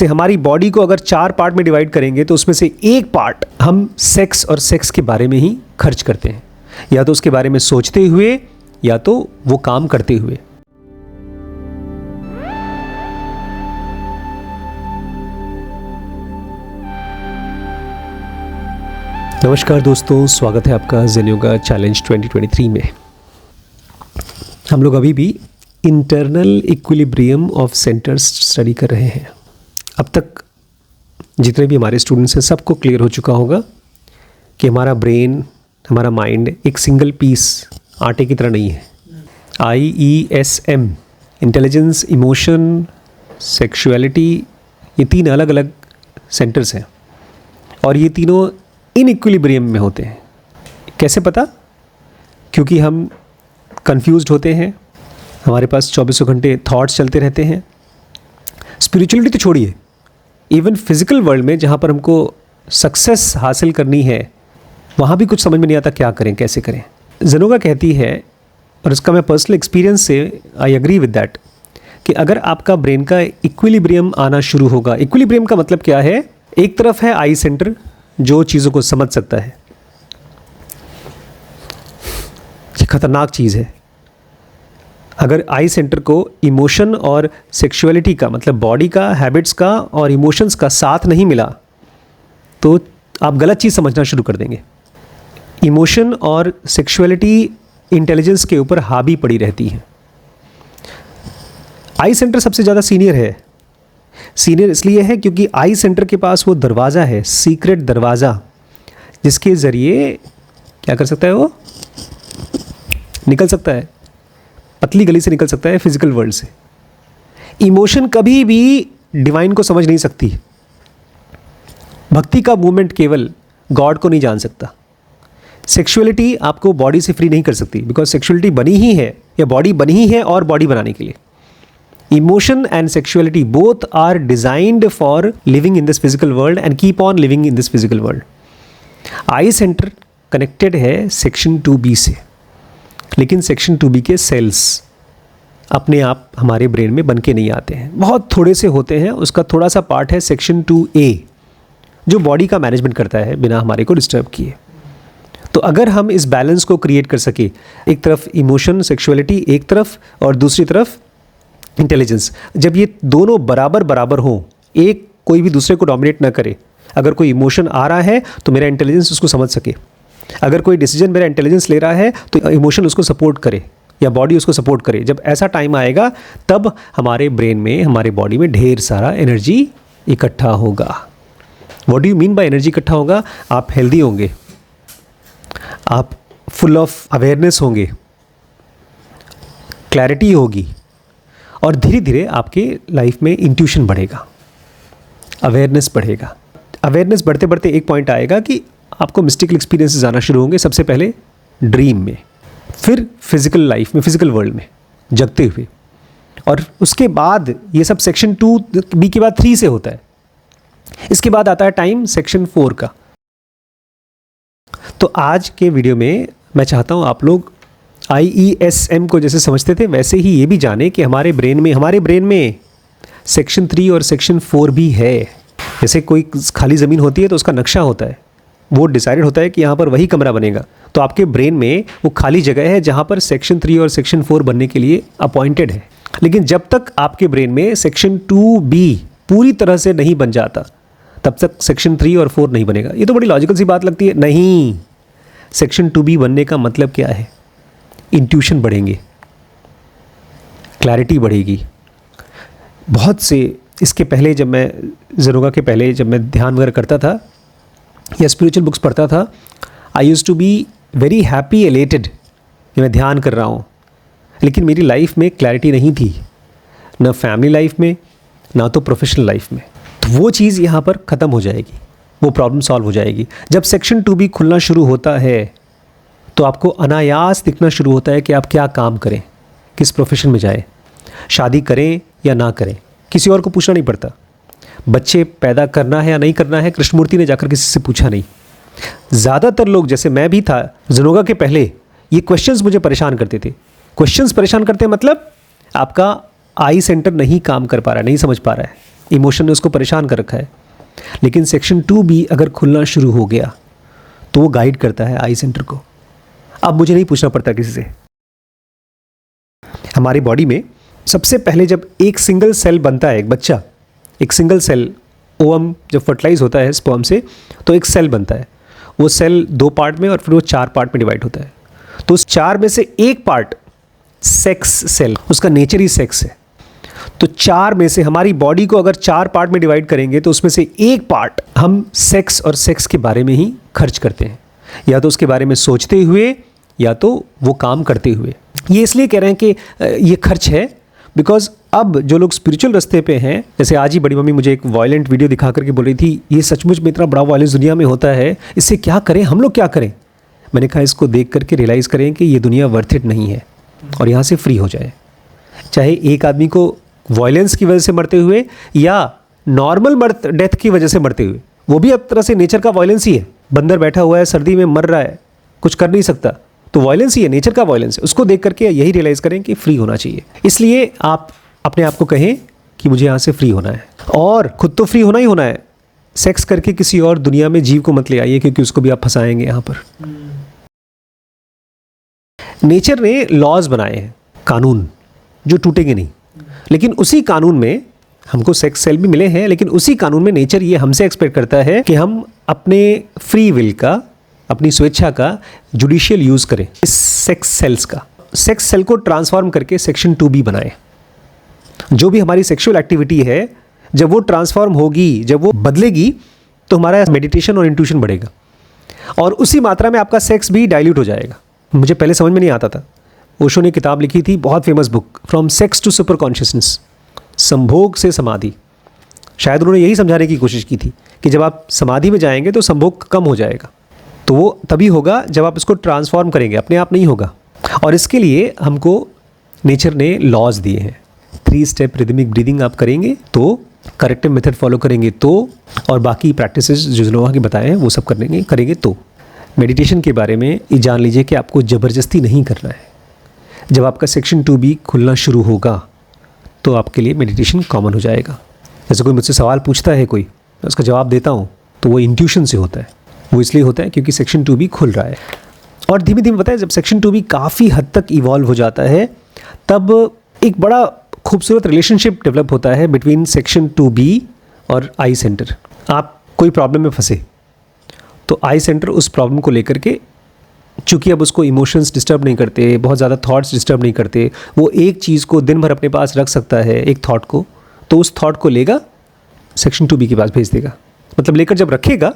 से हमारी बॉडी को अगर 4 पार्ट में डिवाइड करेंगे तो उसमें से एक पार्ट हम सेक्स और सेक्स के बारे में ही खर्च करते हैं, या तो उसके बारे में सोचते हुए या तो वो काम करते हुए। नमस्कार दोस्तों, स्वागत है आपका जेन योगा चैलेंज 2023 में। हम लोग अभी भी internal equilibrium of centres study कर रहे हैं। अब तक जितने भी हमारे स्टूडेंट्स हैं सबको क्लियर हो चुका होगा कि हमारा ब्रेन, हमारा माइंड एक सिंगल पीस आटे की तरह नहीं है। IESM, इंटेलिजेंस, इमोशन, सेक्सुअलिटी, ये 3 अलग अलग सेंटर्स हैं और ये तीनों इन इक्विलिब्रियम में होते हैं। कैसे पता? क्योंकि हम कंफ्यूज्ड होते हैं, हमारे पास 24 घंटे थॉट्स चलते रहते हैं। स्पिरिचुअलिटी तो छोड़िए, इवन फिजिकल वर्ल्ड में जहाँ पर हमको सक्सेस हासिल करनी है वहाँ भी कुछ समझ में नहीं आता क्या करें, कैसे करें। जेन योगा कहती है, और इसका मैं पर्सनल एक्सपीरियंस से आई एग्री विद दैट, कि अगर आपका ब्रेन का इक्विलिब्रियम आना शुरू होगा। इक्विलिब्रियम का मतलब क्या है? एक तरफ है आई सेंटर जो चीज़ों को समझ सकता है, ये खतरनाक चीज़ है। अगर आई सेंटर को इमोशन और सेक्सुअलिटी का, मतलब बॉडी का, हैबिट्स का और इमोशंस का साथ नहीं मिला तो आप गलत चीज़ समझना शुरू कर देंगे। इमोशन और सेक्सुअलिटी इंटेलिजेंस के ऊपर हावी पड़ी रहती है। आई सेंटर सबसे ज़्यादा सीनियर है। सीनियर इसलिए है क्योंकि आई सेंटर के पास वो दरवाज़ा है, सीक्रेट दरवाज़ा, जिसके ज़रिए क्या कर सकता है? वो निकल सकता है, पतली गली से निकल सकता है फिजिकल वर्ल्ड से। इमोशन कभी भी डिवाइन को समझ नहीं सकती। भक्ति का मूवमेंट केवल गॉड को नहीं जान सकता। सेक्सुअलिटी आपको बॉडी से फ्री नहीं कर सकती, बिकॉज सेक्सुअलिटी बनी ही है, या बॉडी बनी ही है और बॉडी बनाने के लिए। Emotion and sexuality both are designed for living in this physical world and keep on living in this physical world. I centre connected है सेक्शन 2B से, लेकिन सेक्शन 2B के सेल्स अपने आप हमारे ब्रेन में बन के नहीं आते हैं, बहुत थोड़े से होते हैं। उसका थोड़ा सा पार्ट है सेक्शन 2A जो बॉडी का मैनेजमेंट करता है बिना हमारे को डिस्टर्ब किए। तो अगर हम इस बैलेंस को क्रिएट कर सके, एक तरफ इमोशन, सेक्सुअलिटी एक तरफ और दूसरी तरफ इंटेलिजेंस, जब ये दोनों बराबर बराबर हों, एक कोई भी दूसरे को डोमिनेट ना करे। अगर कोई इमोशन आ रहा है तो मेरा इंटेलिजेंस उसको समझ सके, अगर कोई डिसीजन मेरा इंटेलिजेंस ले रहा है तो इमोशन उसको सपोर्ट करे या बॉडी उसको सपोर्ट करे। जब ऐसा टाइम आएगा तब हमारे ब्रेन में, हमारे बॉडी में ढेर सारा एनर्जी इकट्ठा होगा। What do you mean by energy इकट्ठा होगा? आप हेल्दी होंगे, आप फुल ऑफ अवेयरनेस होंगे, क्लैरिटी होगी, और धीरे धीरे आपके लाइफ में इंट्यूशन बढ़ेगा, अवेयरनेस बढ़ेगा। अवेयरनेस बढ़ते बढ़ते एक पॉइंट आएगा कि आपको मिस्टिकल एक्सपीरियंसेस आना शुरू होंगे। सबसे पहले ड्रीम में, फिर फिजिकल लाइफ में, फिजिकल वर्ल्ड में जगते हुए, और उसके बाद ये सब सेक्शन 2B के बाद 3 से होता है। इसके बाद आता है टाइम सेक्शन 4 का। तो आज के वीडियो में मैं चाहता हूँ आप लोग IESM को जैसे समझते थे वैसे ही ये भी जाने कि हमारे ब्रेन में सेक्शन 3 और सेक्शन 4 भी है। जैसे कोई खाली ज़मीन होती है तो उसका नक्शा होता है, वो डिसाइडेड होता है कि यहाँ पर वही कमरा बनेगा। तो आपके ब्रेन में वो खाली जगह है जहाँ पर सेक्शन 3 और सेक्शन 4 बनने के लिए अपॉइंटेड है। लेकिन जब तक आपके ब्रेन में सेक्शन 2B पूरी तरह से नहीं बन जाता तब तक सेक्शन 3 और 4 नहीं बनेगा। ये तो बड़ी लॉजिकल सी बात लगती है। नहीं, सेक्शन 2B बनने का मतलब क्या है? इंट्यूशन बढ़ेंगे, क्लैरिटी बढ़ेगी। बहुत से इसके पहले जब मैं जेन योगा के पहले जब मैं ध्यान वगैरह करता था या स्पिरिचुअल बुक्स पढ़ता था, I used to be very happy, elated कि मैं ध्यान कर रहा हूँ, लेकिन मेरी लाइफ में क्लैरिटी नहीं थी, ना फैमिली लाइफ में ना तो प्रोफेशनल लाइफ में। तो वो चीज़ यहाँ पर ख़त्म हो जाएगी, वो प्रॉब्लम सॉल्व हो जाएगी। जब सेक्शन 2B खुलना शुरू होता है तो आपको अनायास दिखना शुरू होता है कि आप क्या काम करें, किस प्रोफेशन में जाएं, शादी करें या ना करें, किसी और को पूछना नहीं पड़ता। बच्चे पैदा करना है या नहीं करना है, कृष्णमूर्ति ने जाकर किसी से पूछा नहीं। ज़्यादातर लोग, जैसे मैं भी था जेन योगा के पहले, ये क्वेश्चंस मुझे परेशान करते थे। क्वेश्चंस परेशान करते हैं मतलब आपका आई सेंटर नहीं काम कर पा रहा है, नहीं समझ पा रहा है। इमोशन ने उसको परेशान कर रखा है। लेकिन सेक्शन 2B अगर खुलना शुरू हो गया तो वो गाइड करता है आई सेंटर को। अब मुझे नहीं पूछना पड़ता किसी से। हमारी बॉडी में सबसे पहले जब एक सिंगल सेल बनता है, एक बच्चा, एक सिंगल सेल ओवम जब फर्टिलाइज होता है स्पर्म से, तो एक सेल बनता है। वो सेल 2 पार्ट में और फिर वो 4 पार्ट में डिवाइड होता है। तो उस 4 में से एक पार्ट सेक्स सेल, उसका नेचर ही सेक्स है। तो 4 में से हमारी बॉडी को अगर 4 पार्ट में डिवाइड करेंगे तो उसमें से एक पार्ट हम सेक्स और सेक्स के बारे में ही खर्च करते हैं, या तो उसके बारे में सोचते हुए या तो वो काम करते हुए। ये इसलिए कह रहे हैं कि ये खर्च है बिकॉज अब जो लोग स्पिरिचुअल रास्ते पे हैं, जैसे आज ही बड़ी मम्मी मुझे एक वायलेंट वीडियो दिखा करके बोल रही थी, ये सचमुच में इतना बड़ा वायलेंस दुनिया में होता है, इससे क्या करें, हम लोग क्या करें। मैंने कहा इसको देख करके रियलाइज़ करें कि ये दुनिया वर्थ इट नहीं है और यहाँ से फ्री हो जाए। चाहे एक आदमी को वायलेंस की वजह से मरते हुए या नॉर्मल डेथ की वजह से मरते हुए, वो भी एक तरह से नेचर का वायलेंस ही है। बंदर बैठा हुआ है सर्दी में मर रहा है, कुछ कर नहीं सकता, तो वायलेंस ही है, नेचर का वायलेंस है। उसको देख करके यही रियलाइज़ करें कि फ्री होना चाहिए। इसलिए आप अपने आप को कहें कि मुझे यहाँ से फ्री होना है, और खुद तो फ्री होना ही होना है। सेक्स करके किसी और दुनिया में जीव को मत ले आइए, क्योंकि उसको भी आप फंसाएंगे यहाँ पर। नेचर ने लॉज बनाए हैं, कानून जो टूटेंगे नहीं, लेकिन उसी कानून में हमको सेक्स सेल भी मिले हैं, लेकिन उसी कानून में नेचर ये हमसे एक्सपेक्ट करता है कि हम अपने फ्री विल का, अपनी स्वेच्छा का जुडिशियल यूज़ करें इस सेक्स सेल्स का। सेक्स सेल को ट्रांसफॉर्म करके सेक्शन 2B बनाएं। जो भी हमारी सेक्सुअल एक्टिविटी है, जब वो ट्रांसफॉर्म होगी, जब वो बदलेगी, तो हमारा मेडिटेशन और इंट्यूशन बढ़ेगा, और उसी मात्रा में आपका सेक्स भी डाइल्यूट हो जाएगा। मुझे पहले समझ में नहीं आता था। ओशो ने किताब लिखी थी, बहुत famous book, from sex to super consciousness, संभोग से समाधि। शायद उन्होंने यही समझाने की कोशिश की थी कि जब आप समाधि में जाएंगे तो संभोग कम हो जाएगा। तो वो तभी होगा जब आप इसको ट्रांसफॉर्म करेंगे, अपने आप नहीं होगा। और इसके लिए हमको नेचर ने लॉज दिए हैं। 3 स्टेप रिदमिक ब्रीदिंग आप करेंगे तो, करेक्टिव मेथड फॉलो करेंगे तो, और बाकी प्रैक्टिसेस जो जिनोवा के बताए हैं वो सब करेंगे तो। मेडिटेशन के बारे में ये जान लीजिए कि आपको ज़बरदस्ती नहीं करना है। जब आपका सेक्शन 2B खुलना शुरू होगा तो आपके लिए मेडिटेशन कॉमन हो जाएगा। जैसे कोई मुझसे सवाल पूछता है कोई, मैं उसका जवाब देता हूँ, तो वो इंट्यूशन से होता है। वो इसलिए होता है क्योंकि सेक्शन 2B खुल रहा है। और धीमे धीमे पता है, जब सेक्शन 2B काफ़ी हद तक इवॉल्व हो जाता है, तब एक बड़ा खूबसूरत रिलेशनशिप डेवलप होता है बिटवीन सेक्शन 2B और आई सेंटर। आप कोई प्रॉब्लम में फंसे तो आई सेंटर उस प्रॉब्लम को लेकर के, चूँकि अब उसको इमोशंस डिस्टर्ब नहीं करते, बहुत ज़्यादा थॉट्स डिस्टर्ब नहीं करते, वो एक चीज़ को दिन भर अपने पास रख सकता है, एक थॉट को, तो उस थॉट को लेगा सेक्शन 2B के पास भेज देगा। मतलब लेकर जब रखेगा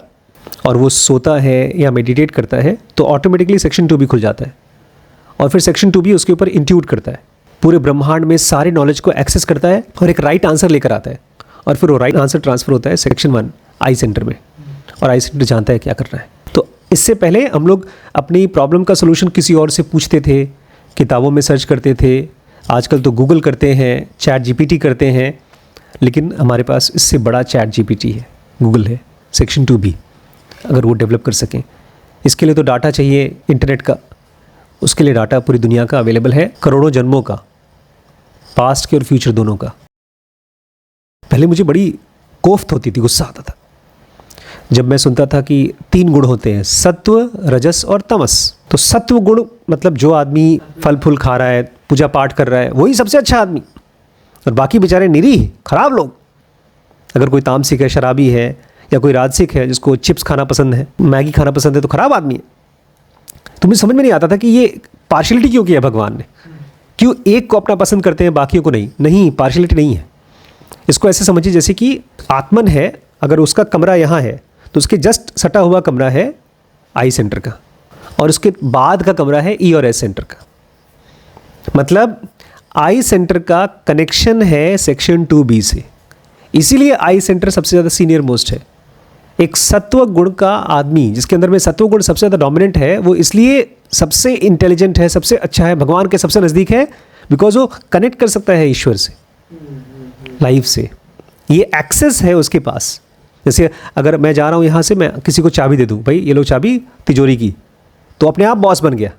और वो सोता है या मेडिटेट करता है तो ऑटोमेटिकली सेक्शन 2B खुल जाता है, और फिर सेक्शन 2B उसके ऊपर इंट्यूट करता है, पूरे ब्रह्मांड में सारे नॉलेज को एक्सेस करता है और एक राइट आंसर लेकर आता है, और फिर वो राइट आंसर ट्रांसफ़र होता है सेक्शन 1 आई सेंटर में, और आई सेंटर जानता है क्या करना है। तो इससे पहले हम लोग अपनी प्रॉब्लम का सोल्यूशन किसी और से पूछते थे, किताबों में सर्च करते थे, आजकल तो गूगल करते हैं, चैट GPT करते हैं, लेकिन हमारे पास इससे बड़ा चैट GPT है, गूगल है, सेक्शन 2B अगर वो डेवलप कर सकें। इसके लिए तो डाटा चाहिए इंटरनेट का, उसके लिए डाटा पूरी दुनिया का अवेलेबल है, करोड़ों जन्मों का, पास्ट के और फ्यूचर दोनों का। पहले मुझे बड़ी कोफ्त होती थी, गुस्सा आता था जब मैं सुनता था कि 3 गुण होते हैं, सत्व, रजस और तमस। तो सत्व गुण मतलब जो आदमी फल फूल खा रहा है, पूजा पाठ कर रहा है, वही सबसे अच्छा आदमी, और बाकी बेचारे निरीह खराब लोग। अगर कोई तामसिक है, शराबी है, या कोई राजसिक है जिसको चिप्स खाना पसंद है, मैगी खाना पसंद है, तो खराब आदमी है। तो मुझे समझ में नहीं आता था कि ये पार्शियलिटी क्यों किया भगवान ने, क्यों एक को अपना पसंद करते हैं बाकियों को नहीं। नहीं, पार्शियलिटी नहीं है। इसको ऐसे समझिए जैसे कि आत्मन है, अगर उसका कमरा यहाँ है तो उसके जस्ट सटा हुआ कमरा है आई सेंटर का, और उसके बाद का कमरा है ई और एस सेंटर का। मतलब आई सेंटर का कनेक्शन है सेक्शन 2B से, इसीलिए आई सेंटर सबसे ज़्यादा सीनियर मोस्ट है। एक सत्व गुण का आदमी जिसके अंदर में सत्व गुण सबसे ज़्यादा डोमिनेंट है, वो इसलिए सबसे इंटेलिजेंट है, सबसे अच्छा है, भगवान के सबसे नज़दीक है, बिकॉज वो कनेक्ट कर सकता है ईश्वर से, लाइफ से। ये एक्सेस है उसके पास। जैसे अगर मैं जा रहा हूँ यहाँ से, मैं किसी को चाबी दे दूँ, भाई ये लो चाबी तिजोरी की, तो अपने आप बॉस बन गया,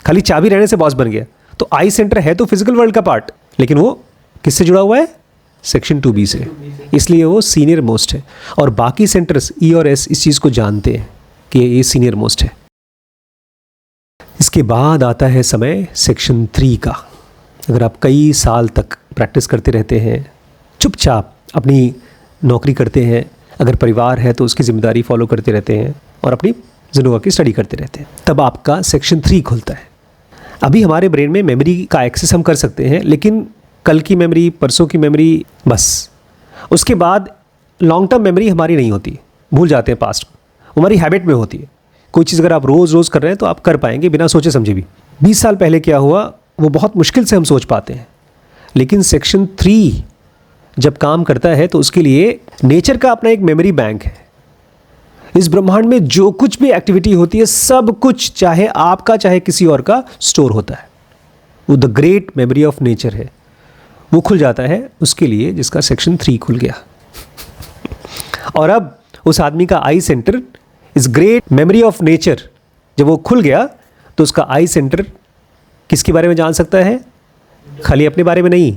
खाली चाबी रहने से बॉस बन गया। तो आई सेंटर है तो फिजिकल वर्ल्ड का पार्ट, लेकिन वो किससे जुड़ा हुआ है? सेक्शन 2B से, इसलिए वो सीनियर मोस्ट है। और बाकी सेंटर्स ई और एस इस चीज़ को जानते हैं कि ये सीनियर मोस्ट है। इसके बाद आता है समय सेक्शन 3 का। अगर आप कई साल तक प्रैक्टिस करते रहते हैं, चुपचाप अपनी नौकरी करते हैं, अगर परिवार है तो उसकी जिम्मेदारी फॉलो करते रहते हैं और अपनी जिनोवा की स्टडी करते रहते हैं, तब आपका सेक्शन 3 खुलता है। अभी हमारे ब्रेन में मेमोरी का एक्सेस हम कर सकते हैं, लेकिन कल की मेमोरी, परसों की मेमोरी, बस। उसके बाद लॉन्ग टर्म मेमोरी हमारी नहीं होती, भूल जाते हैं पास्ट, हमारी हैबिट में होती है। कोई चीज़ अगर आप रोज़ रोज़ कर रहे हैं तो आप कर पाएंगे बिना सोचे समझे भी। 20 साल पहले क्या हुआ वो बहुत मुश्किल से हम सोच पाते हैं, लेकिन सेक्शन 3 जब काम करता है तो उसके लिए नेचर का अपना एक मेमोरी बैंक है। इस ब्रह्मांड में जो कुछ भी एक्टिविटी होती है, सब कुछ, चाहे आपका चाहे किसी और का, स्टोर होता है। वो the great memory of nature है, वो खुल जाता है उसके लिए जिसका सेक्शन 3 खुल गया। और अब उस आदमी का आई सेंटर, इस ग्रेट मेमोरी ऑफ नेचर, जब वो खुल गया तो उसका आई सेंटर किसके बारे में जान सकता है? खाली अपने बारे में नहीं,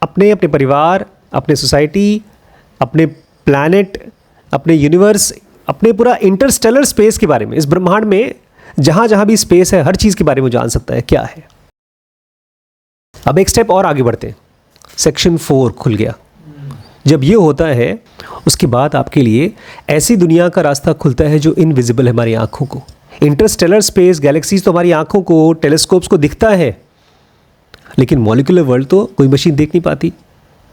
अपने परिवार, अपने सोसाइटी, अपने प्लैनेट, अपने यूनिवर्स, अपने पूरा इंटरस्टेलर स्पेस के बारे में, इस ब्रह्मांड में जहाँ जहाँ भी स्पेस है हर चीज़ के बारे में जान सकता है क्या है। अब एक स्टेप और आगे बढ़ते हैं, सेक्शन 4 खुल गया। जब ये होता है उसके बाद आपके लिए ऐसी दुनिया का रास्ता खुलता है जो इनविजिबल है हमारी आँखों को। इंटरस्टेलर स्पेस, गैलेक्सीज तो हमारी आँखों को, टेलीस्कोप्स को दिखता है, लेकिन मॉलिक्यूलर वर्ल्ड तो कोई मशीन देख नहीं पाती।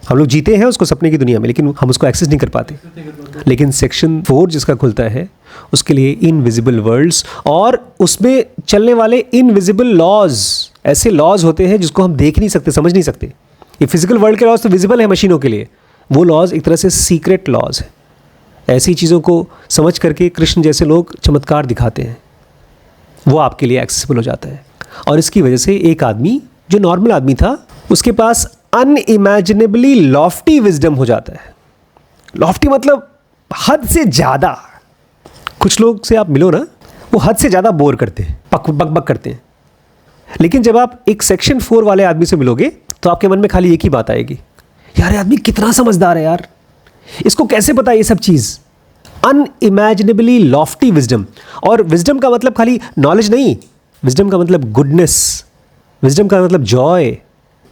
हम लोग जीते हैं उसको सपने की दुनिया में, लेकिन हम उसको एक्सेस नहीं कर पाते। लेकिन सेक्शन 4 जिसका खुलता है उसके लिए इनविजिबल वर्ल्ड्स और उसमें चलने वाले इनविजिबल लॉज, ऐसे लॉज होते हैं जिसको हम देख नहीं सकते, समझ नहीं सकते। ये फिजिकल वर्ल्ड के लॉज तो विजिबल है मशीनों के लिए, वो लॉज एक तरह से सीक्रेट लॉज है। ऐसी चीज़ों को समझ करके कृष्ण जैसे लोग चमत्कार दिखाते हैं, वो आपके लिए एक्सेसिबल हो जाता है। और इसकी वजह से एक आदमी जो नॉर्मल आदमी था उसके पास अनइमेजिनेबली लॉफ्टी विजडम हो जाता है। लॉफ्टी मतलब हद से ज़्यादा। कुछ लोग से आप मिलो ना, वो हद से ज़्यादा बोर करते हैं, बक करते हैं। लेकिन जब आप एक सेक्शन 4 वाले आदमी से मिलोगे तो आपके मन में खाली एक ही बात आएगी, यार ये आदमी कितना समझदार है यार, इसको कैसे पता ये सब चीज़। अनइमेजिनेबली लॉफ्टी विजडम। और विजडम का मतलब खाली नॉलेज नहीं, विजडम का मतलब गुडनेस, विजडम का मतलब जॉय।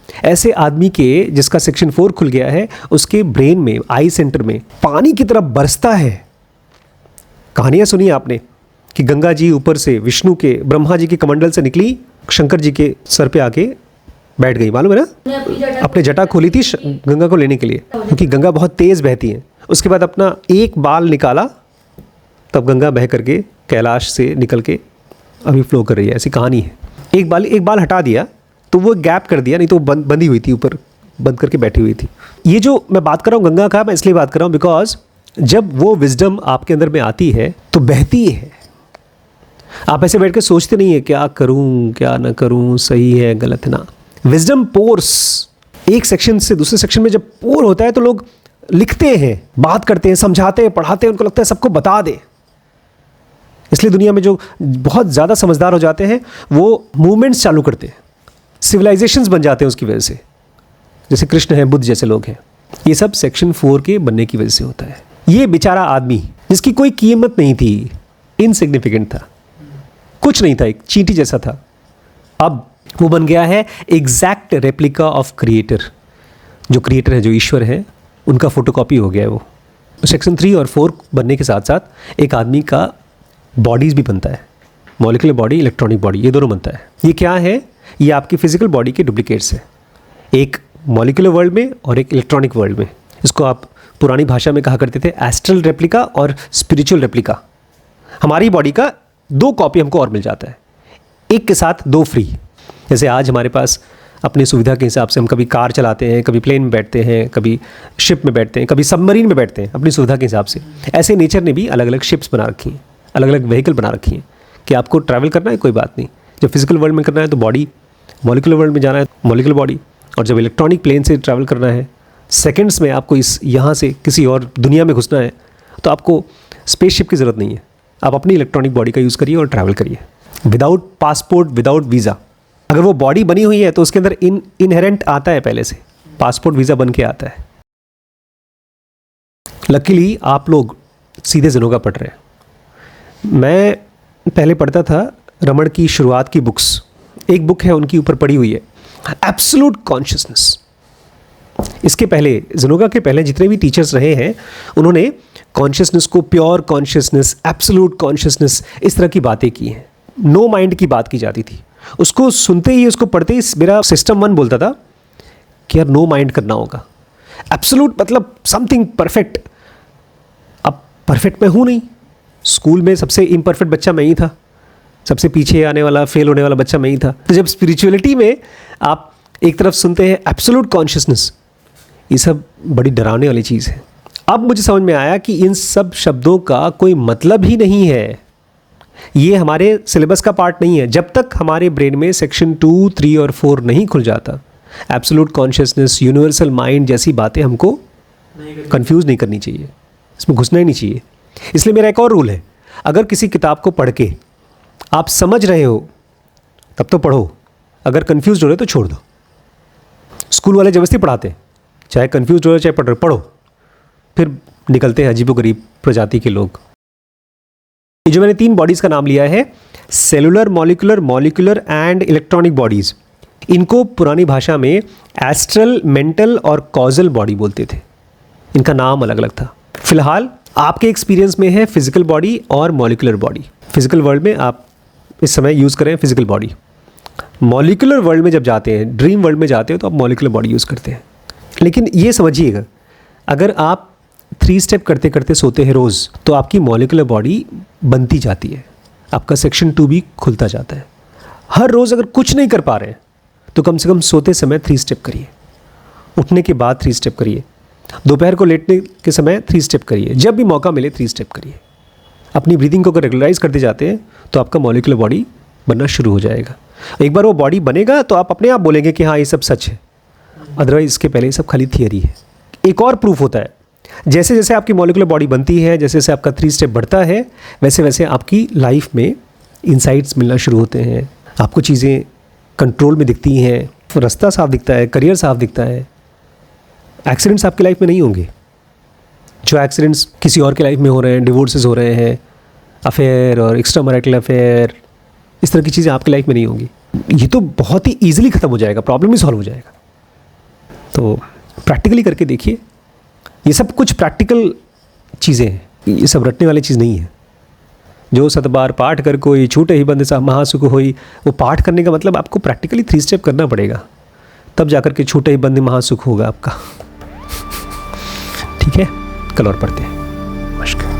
ऐसे आदमी के जिसका सेक्शन 4 खुल गया है उसके ब्रेन में, आई सेंटर में पानी की तरफ बरसता है। कहानियाँ सुनी आपने कि गंगा जी ऊपर से विष्णु के, ब्रह्मा जी के कमंडल से निकली, शंकर जी के सर पे आके बैठ गई, मालूम है ना? अपने जटा खोली थी गंगा को लेने के लिए, क्योंकि गंगा बहुत तेज़ बहती है। उसके बाद अपना एक बाल निकाला, तब गंगा बह करके कैलाश से निकल के अभी फ्लो कर रही है। ऐसी कहानी है। एक बाल हटा दिया तो वो गैप कर दिया, नहीं तो बंदी हुई थी, ऊपर बंद करके बैठी हुई थी। ये जो मैं बात कर रहा हूँ गंगा का, मैं इसलिए बात कर रहा हूँ बिकॉज जब वो विजडम आपके अंदर में आती है तो बहती है। आप ऐसे बैठ के सोचते नहीं है क्या करूँ क्या ना करूँ, सही है गलत है ना। विजडम पोर्स, एक सेक्शन से दूसरे सेक्शन में जब पोर होता है तो लोग लिखते हैं, बात करते हैं, समझाते हैं, पढ़ाते हैं, उनको लगता है सबको बता दे। इसलिए दुनिया में जो बहुत ज़्यादा समझदार हो जाते हैं वो मूवमेंट्स चालू करते हैं, सिविलाइजेशंस बन जाते हैं उसकी वजह से, जैसे कृष्ण हैं, बुद्ध जैसे लोग हैं। ये सब सेक्शन 4 के बनने की वजह से होता है। ये बेचारा आदमी जिसकी कोई कीमत नहीं थी, इनसिग्निफिकेंट था, कुछ नहीं था, एक चींटी जैसा था, अब वो बन गया है एग्जैक्ट रेप्लिका ऑफ क्रिएटर। जो क्रिएटर है, जो ईश्वर है, उनका फोटोकॉपी हो गया है वो। सेक्शन 3 और 4 बनने के साथ साथ एक आदमी का बॉडीज़ भी बनता है, मॉलिक्यूलर बॉडी, इलेक्ट्रॉनिक बॉडी, ये दोनों बनता है। ये क्या है? ये आपकी फिजिकल बॉडी के डुप्लीकेट्स है, एक मॉलिक्यूलर वर्ल्ड में और एक इलेक्ट्रॉनिक वर्ल्ड में। इसको आप पुरानी भाषा में कहा करते थे एस्ट्रल रेप्लिका और स्पिरिचुअल रेप्लिका। हमारी बॉडी का 2 कॉपी हमको और मिल जाता है, एक के साथ 2 फ्री। जैसे आज हमारे पास अपनी सुविधा के हिसाब से हम कभी कार चलाते हैं, कभी प्लेन में बैठते हैं, कभी शिप में बैठते हैं, कभी सबमरीन में बैठते हैं, अपनी सुविधा के हिसाब से। ऐसे नेचर ने भी अलग अलग शिप्स बना रखी हैं, अलग अलग व्हीकल बना रखी हैं कि आपको ट्रैवल करना है कोई बात नहीं। जब फिजिकल वर्ल्ड में करना है तो बॉडी, मॉलिक्यूलर वर्ल्ड में जाना है मॉलिक्यूलर बॉडी, और जब इलेक्ट्रॉनिक प्लेन से ट्रैवल करना है, सेकंड्स में आपको इस यहाँ से किसी और दुनिया में घुसना है, तो आपको स्पेसशिप की ज़रूरत नहीं है। आप अपनी इलेक्ट्रॉनिक बॉडी का यूज़ करिए और ट्रैवल करिए विदाउट पासपोर्ट, विदाउट वीज़ा। अगर वो बॉडी बनी हुई है तो उसके अंदर इनहेरेंट आता है पहले से पासपोर्ट वीज़ा बन के आता है। लकीली आप लोग सीधे ज़ेनोगा पढ़ रहे हैं। मैं पहले पढ़ता था रमण की शुरुआत की बुक्स, एक बुक है उनकी ऊपर पड़ी हुई है, एब्सोल्यूट कॉन्शियसनेस। इसके पहले, ज़ेनोगा के पहले जितने भी टीचर्स रहे हैं, उन्होंने कॉन्शियसनेस को प्योर कॉन्शियसनेस, एब्सोल्यूट कॉन्शियसनेस, इस तरह की बातें की हैं। नो माइंड की बात की जाती थी। उसको सुनते ही, उसको पढ़ते ही मेरा सिस्टम 1 बोलता था कि यार नो माइंड करना होगा। एब्सोल्यूट मतलब समथिंग परफेक्ट। अब परफेक्ट मैं हूँ नहीं। स्कूल में सबसे इम्परफेक्ट बच्चा मैं ही था, सबसे पीछे आने वाला, फेल होने वाला बच्चा मैं ही था। तो जब स्पिरिचुअलिटी में आप एक तरफ सुनते हैं एब्सोल्यूट कॉन्शियसनेस, ये सब बड़ी डरावने वाली चीज़ है। अब मुझे समझ में आया कि इन सब शब्दों का कोई मतलब ही नहीं है। ये हमारे सिलेबस का पार्ट नहीं है। जब तक हमारे ब्रेन में सेक्शन 2, 3 और 4 नहीं खुल जाता, एब्सोल्यूट कॉन्शियसनेस, यूनिवर्सल माइंड जैसी बातें हमको कंफ्यूज नहीं करनी चाहिए, इसमें घुसना ही नहीं चाहिए। इसलिए मेरा एक और रूल है, अगर किसी किताब को पढ़ के आप समझ रहे हो तब तो पढ़ो, अगर कंफ्यूज हो रहे हो तो छोड़ दो। स्कूल वाले ज़बरदस्ती पढ़ाते हैं, चाहे कंफ्यूज हो रहे चाहे पढ़ रहे, पढ़ो, फिर निकलते हैं अजीबोगरीब प्रजाति के लोग। ये जो मैंने 3 बॉडीज़ का नाम लिया है, cellular, molecular, molecular and electronic bodies, इनको पुरानी भाषा में एस्ट्रल, मेंटल और कॉजल बॉडी बोलते थे। इनका नाम अलग अलग था। फिलहाल आपके एक्सपीरियंस में है फिजिकल बॉडी और मॉलिक्यूलर बॉडी। फिजिकल वर्ल्ड में आप इस समय यूज़ करें फिजिकल बॉडी। मॉलिक्यूलर वर्ल्ड में जब जाते हैं, ड्रीम वर्ल्ड में जाते हैं, तो आप मॉलिक्यूलर बॉडी यूज़ करते हैं। लेकिन ये समझिएगा, अगर आप 3 स्टेप करते करते सोते हैं रोज़, तो आपकी मॉलिक्यूलर बॉडी बनती जाती है, आपका सेक्शन 2 भी खुलता जाता है। हर रोज़ अगर कुछ नहीं कर पा रहे हैं तो कम से कम सोते समय 3 स्टेप करिए, उठने के बाद 3 स्टेप करिए, दोपहर को लेटने के समय 3 स्टेप करिए, जब भी मौका मिले 3 स्टेप करिए। अपनी ब्रीदिंग को अगर रेगुलराइज करते जाते हैं तो आपका मॉलिक्यूलर बॉडी बनना शुरू हो जाएगा। एक बार वो बॉडी बनेगा तो आप अपने आप बोलेंगे कि हाँ ये सब सच है, अदरवाइज इसके पहले ये सब खाली थियरी है। एक और प्रूफ होता है, जैसे जैसे आपकी मॉलिक्यूलर बॉडी बनती है, जैसे जैसे आपका 3 स्टेप बढ़ता है, वैसे वैसे आपकी लाइफ में इंसाइट्स मिलना शुरू होते हैं, आपको चीज़ें कंट्रोल में दिखती हैं, रास्ता साफ दिखता है, करियर साफ दिखता है। एक्सीडेंट्स आपकी लाइफ में नहीं होंगे, जो एक्सीडेंट्स किसी और के लाइफ में हो रहे हैं, डिवोर्सेस हो रहे हैं, अफेयर और एक्स्ट्रा मैरिटल अफेयर, इस तरह की चीज़ें आपकी लाइफ में नहीं होंगी। ये तो बहुत ही ईजिली ख़त्म हो जाएगा, प्रॉब्लम ही सॉल्व हो जाएगा। तो प्रैक्टिकली करके देखिए, ये सब कुछ प्रैक्टिकल चीज़ें हैं, ये सब रटने वाली चीज़ नहीं है। जो 7 बार पाठ कर कोई छूटे ही बंद सा महासुख होई, वो पाठ करने का मतलब आपको प्रैक्टिकली 3 स्टेप करना पड़ेगा, तब जाकर के छूटे ही बंद महासुख होगा आपका। ठीक है, कल और पढ़ते हैं। नमस्कार।